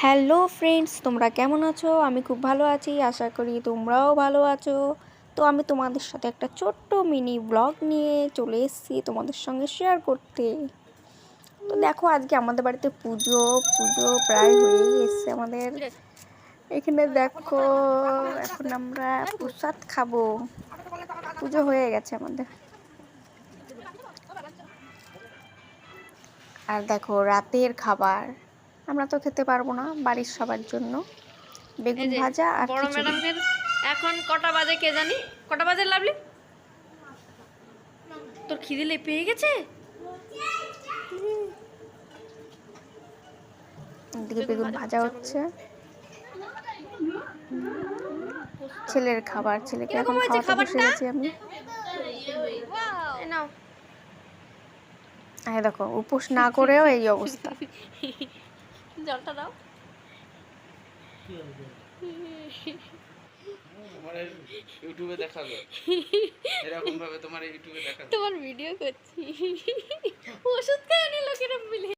Hello friends, তোমরা কেমন আছো? আমি খুব ভালো আছি, আশা করি তোমরাও ভালো আছো। তো আমি তোমাদের সাথে একটা ছোট্ট মিনি ব্লগ নিয়ে চলে এসেছি তোমাদের সঙ্গে শেয়ার করতে। তো দেখো, আজকে আমাদের বাড়িতে পুজো পুজো প্রায় হয়েই এসছে আমাদের। এখানে দেখো, এখন আমরা প্রসাদ খাবো। পুজো হয়ে গেছে আমাদের। আর দেখো, রাতের খাবার আমরা তো খেতে পারবো না, বাড়ির সবার জন্য বেগুন ভাজা আর বড় খিচুড়ি। ম্যাডামদের এখন কটা বাজে কে জানি? কটা বাজে লাভলি? তোর খিদে পেয়ে গেছে? এদিকে বেগুন ভাজা হচ্ছে। ছেলের খাবার, ছেলেকে কিরকম এখন হয়েছে খাওয়াতে বসে খাবারটা? গেছি আমি। নাও। এই দেখো, উপোস না করেও এই অবস্থা। জলটা দাও। তোমার ইউটিউবে দেখাবে, এরকম ভাবে তোমার ইউটিউবে দেখাবে। তোমার ভিডিও করছি।